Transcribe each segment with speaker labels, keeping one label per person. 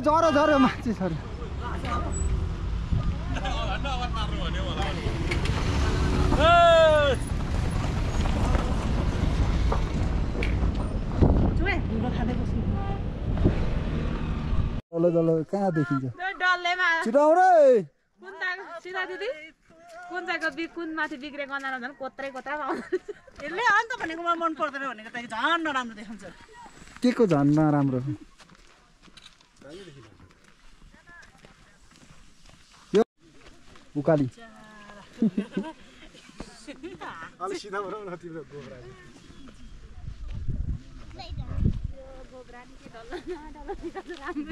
Speaker 1: झरो झरो मान्छे झरो डल्लो डल्लो कहाँ देखिन्छ छिटो आऊ रे
Speaker 2: कुन चाहिँ कुन माथि बिग्रेको अनार झन् कोत्रै कोत्रा
Speaker 3: यसले अन्त भनेको मलाई मन पर्दैन भनेको त झन् नराम्रो देखाउँछ
Speaker 1: के को झन् नराम्रो यो उकाली
Speaker 4: अलि सिधा भरौ न तिम्रो गोब्रा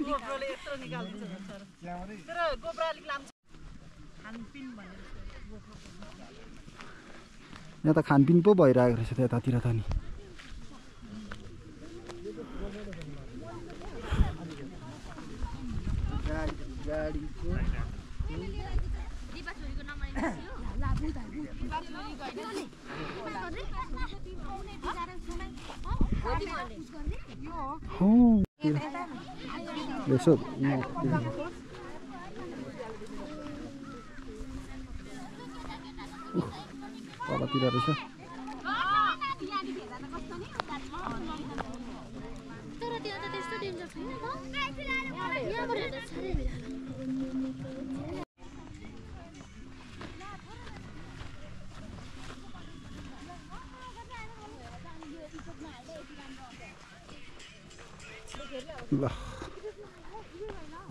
Speaker 3: गोब्राले यत्रो निकाल्छ तर गोब्रा अलिक लाम्छ खानपिन भनेर
Speaker 1: यहाँ त खानपिन पो भइरहेको रहेछ त्यतातिर त नि यसो तलतिर रहेछ ल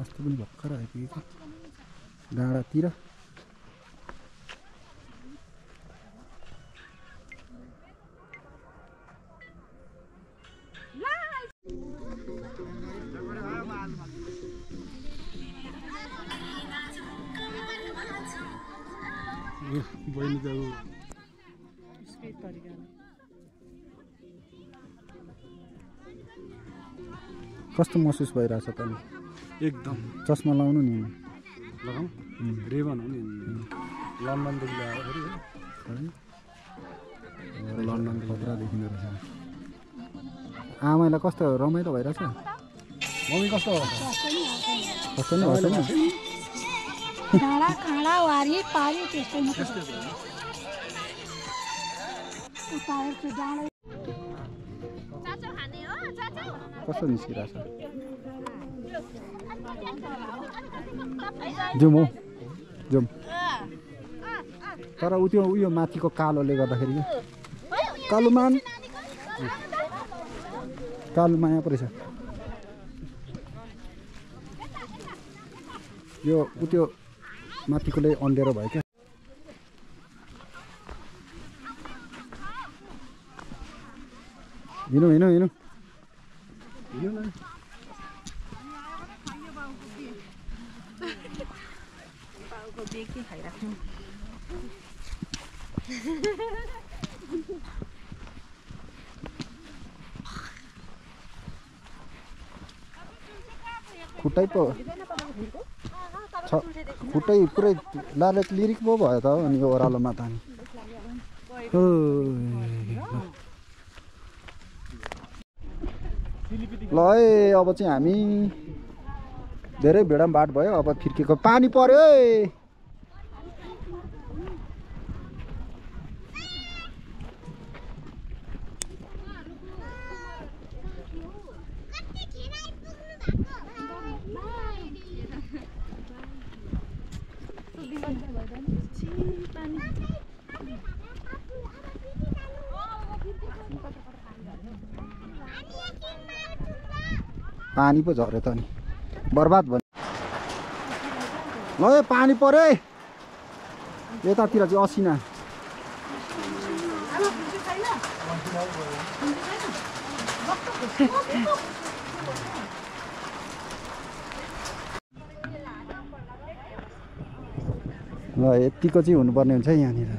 Speaker 1: अस्ति पनि भर्खर आइपुगेको डाँडातिर बहिनी त कस्तो महसुस भइरहेछ त नि
Speaker 4: एकदम
Speaker 1: चस्मा लाउनु नि
Speaker 4: लगाऊ रेबन हो नि लन्डनदेखि ल्याएर फेरि
Speaker 1: लन्डन खतरा देखिँदो रहेछ आमालाई कस्तो रमाइलो भइरहेछ
Speaker 4: मम्मी कस्तो
Speaker 1: कस्तो नि होइन
Speaker 5: डाँडा काँडा वारी पारी त्यस्तै
Speaker 1: कस्तो निस्किरहेछ जाउँ हौ जाउँ तर त्यो उयो माथिको कालोले गर्दाखेरि कालोमा यहाँ पो रहेछ यो त्यो माथिकोले अन्धेरो भयो क्या हिँड्नु हिँड्नु हिँड्नु खुट्टै पो खुट्टै पुरै लाले लिरिक पो भयो त अनि यो ओह्रालोमा त नि ल है अब चाहिँ हामी धेरै भिड बाट भयो अब फिर्केको पानी पर्यो है पानी पो झर्यो त नि बर्बाद भयो ल ए पानी पर्यो है यतातिर चाहिँ असिना ल यतिको चाहिँ हुनुपर्ने हुन्छ यहाँनिर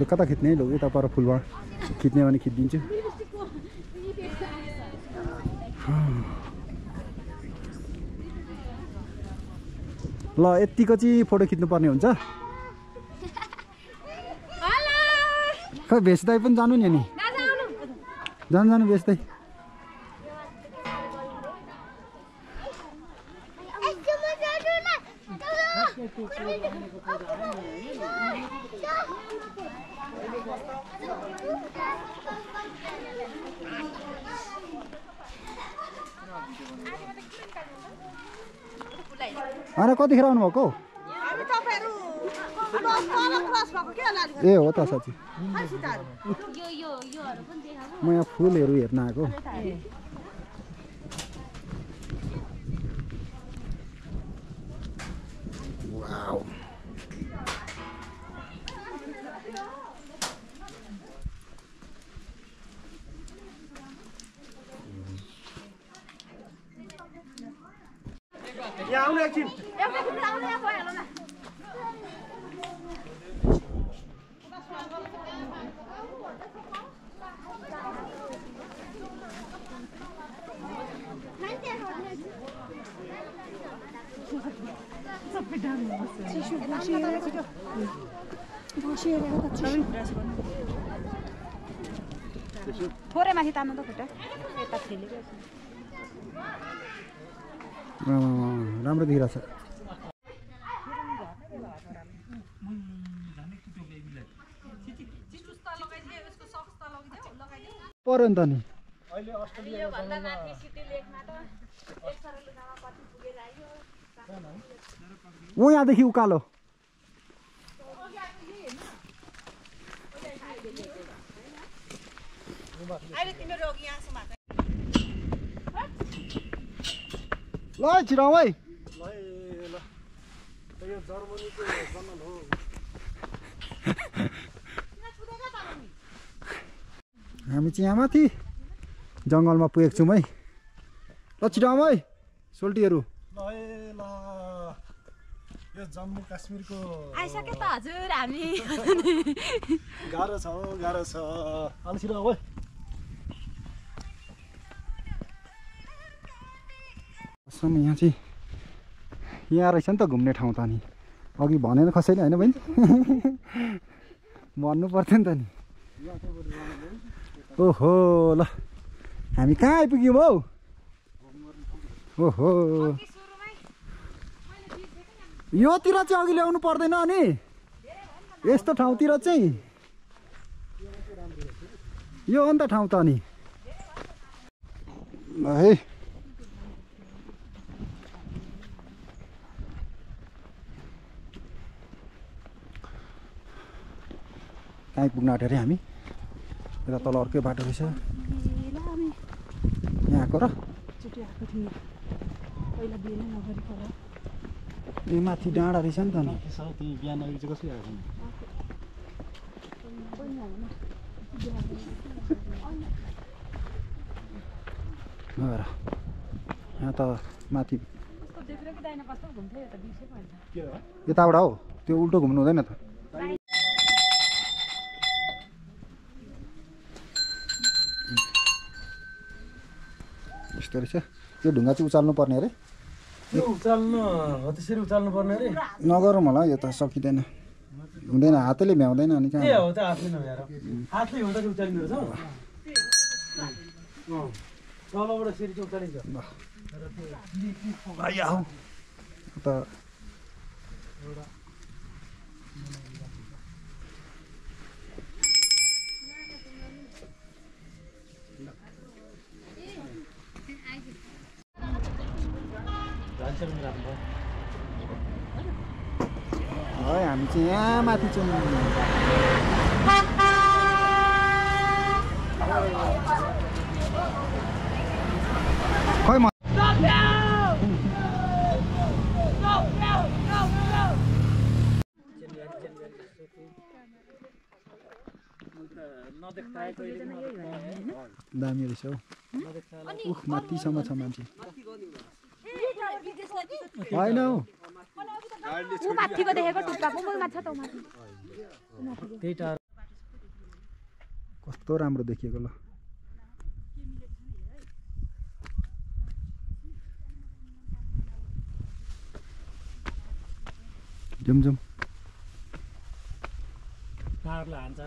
Speaker 1: ल कता खिच्ने है ल यता पर फुलमा खिच्ने भने खिचिदिन्छु ल यतिको चाहिँ फोटो खिच्नुपर्ने हुन्छ खै भेच्दै पनि जानु नि अनि जानु जानु भेच्दै कतिखेर आउनुभएको
Speaker 3: हामी तपाईहरु क्रस भएको के होला
Speaker 1: ए हो त साँच्ची म यहाँ फुलहरू हेर्न आएको वाउ
Speaker 4: यहाँ आउनु एकछिन
Speaker 2: थोरै माथि तान्नु त खुट्टा यता फेलेको
Speaker 1: राम्रो देखिरहेछ पर्यो नि त नि ऊ यहाँदेखि उकालो
Speaker 3: अहिले तिम्रो रोग यहाँसम्म
Speaker 1: ल छिराउ है
Speaker 4: यो जर्मनीको जङ्गल हो
Speaker 1: हामी चाहिँ यहाँ माथि जङ्गलमा पुगेको छौँ है ल छिराउ है सोल्टीहरू
Speaker 4: ल यो जम्मू काश्मीरको
Speaker 2: आइसक्यो त हजुर हामी
Speaker 4: गाह्रो छ अलि छिराउ है
Speaker 1: यहाँ चाहिँ यहाँ रहेछ नि त घुम्ने ठाउँ त नि अघि भनेन कसैले होइन बहिनी भन्नु पर्थ्यो नि त नि ओहो ल हामी कहाँ आइपुग्यौँ हौ ओहो योतिर चाहिँ अघि ल्याउनु पर्दैन अनि यस्तो ठाउँतिर चाहिँ यो हो नि त ठाउँ त अनि ल है कहीँ पुग्न आँट्यो अरे हामी यता तल अर्कै बाटो रहेछ यहाँ आएको र ए माथि डाँडा रहेछ नि त नि
Speaker 4: बिहान अघि चाहिँ कसरी आएको
Speaker 1: नभएर यहाँ त माथि यताबाट हो त्यो उल्टो घुम्नु हुँदैन त यस्तो रहेछ यो ढुङ्गा चाहिँ उचाल्नु पर्ने अरे
Speaker 4: यो उचाल्नु हो त्यसरी उचाल्नु पर्ने अरे
Speaker 1: नगरौँ होला यो त सकिँदैन हुँदैन हातले भ्याउँदैन अनि कहाँ
Speaker 4: हो त हातले नभ्याएर हातले हुँदा चाहिँ उचालिनु रहेछ तलबाट फेरि चाहिँ उचालिन्छ
Speaker 1: त है हामी चाहिँ यहाँ माथि छौँ खै म दामी रहेछ हौ उख माथिसम्म छ मान्छे होइन हौ
Speaker 2: ऊ माथिको देखेको टुप्पा पो माछा त माथि
Speaker 4: त्यही टाढो
Speaker 1: कस्तो राम्रो देखिएको ल जाउँ जाउँ
Speaker 4: काँडलाई हान्छ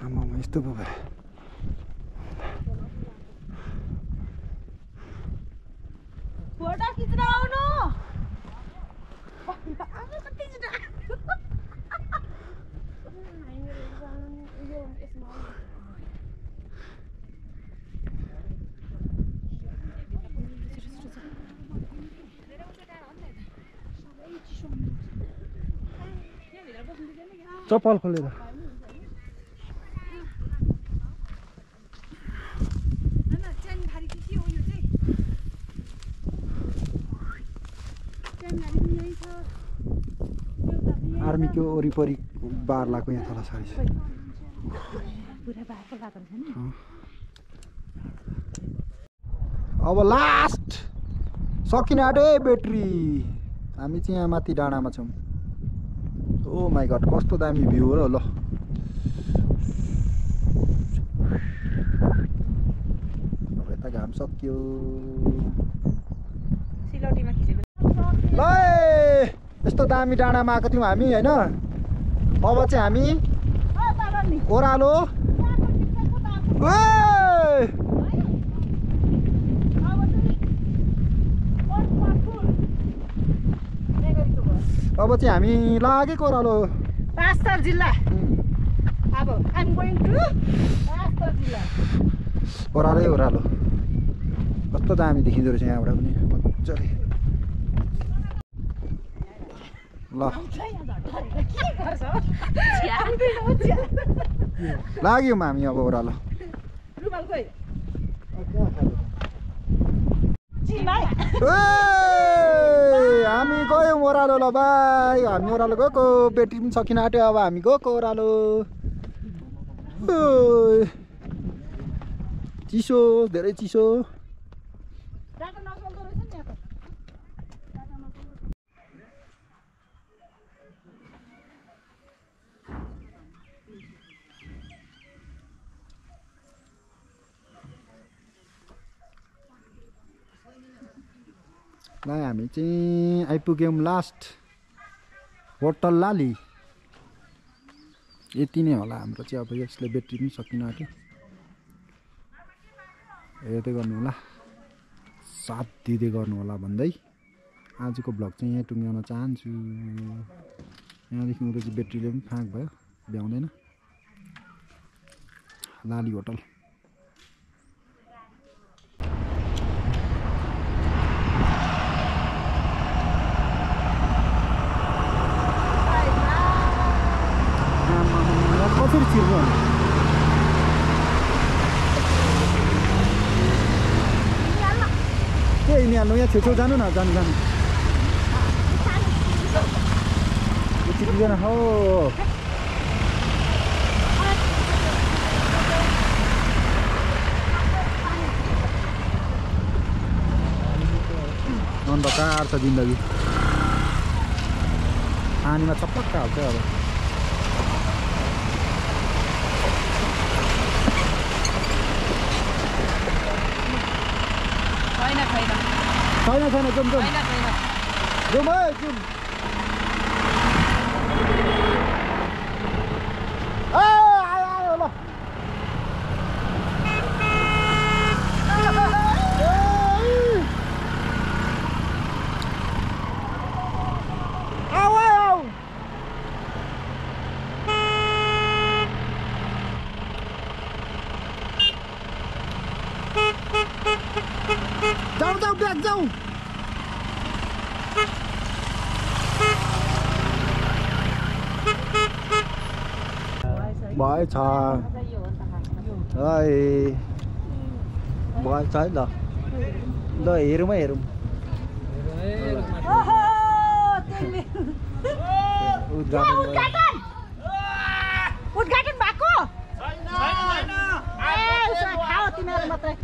Speaker 1: आमामा यस्तो पो भयो
Speaker 2: फोटो खिच्न आउनु
Speaker 1: चप्पल खोलेर आर्मीको वरिपरि बार लाग्यो यहाँ तल सारी अब लास्ट सकिन आँट्यो ब्याट्री हामी चाहिँ यहाँ माथि डाँडामा छौँ ओ माई गड कस्तो दामी भ्यू हो र ल अब यता घाम सक्यो
Speaker 2: सिलौटीमा खिचेको
Speaker 1: ल यस्तो दामी डाँडामा आएको थियौँ हामी होइन अब चाहिँ हामी ओह्रालो अब चाहिँ हामी लागेको ओह्रालो
Speaker 3: पाँचथर जिल्ला अब आइम गोइङ टु पाँचथर जिल्ला
Speaker 1: ओह्रालै ओह्रालो कस्तो दामी देखिँदो रहेछ यहाँबाट पनि मजाले ल लाग्यौँ हामी अब ओह्रालो हामी गयौँ ओह्रालो ल भाइ हामी ओह्रालो गएको ब्याट्री पनि सकिन आँट्यो अब हामी गएको ओह्रालो चिसो धेरै चिसो ल हामी चाहिँ आइपुग्यौँ लास्ट होटल लाली यति नै होला हाम्रो चाहिँ अब यसले ब्याट्री पनि सकिन आँट्यो हेर्दै गर्नु होला साथ दिँदै गर्नु होला भन्दै आजको भ्लग चाहिँ यहाँ टुङ्ग्याउन चाहन्छु यहाँदेखि उता चाहिँ ब्याट्रीले पनि फाँक भयो भ्याउँदैन लाली होटल कसरी छिर्नु के हिँडिहाल्नु यहाँ छेउछेउ जानु न जानु जानु यतिजना हो अन्धकार छ जिन्दगी पानीमा चपक्क हाल्छ अब छैन छैन जाउँ जाउँ जाउँ है जाउँ आयो आयो ल आऊ आऊ जाऊ जाऊ ब्याग जाऊ भएछ भएछ है ल ल हेरौँ है हेरौँ
Speaker 3: उद्घाटन भएको खाओ तिमीहरू मात्रै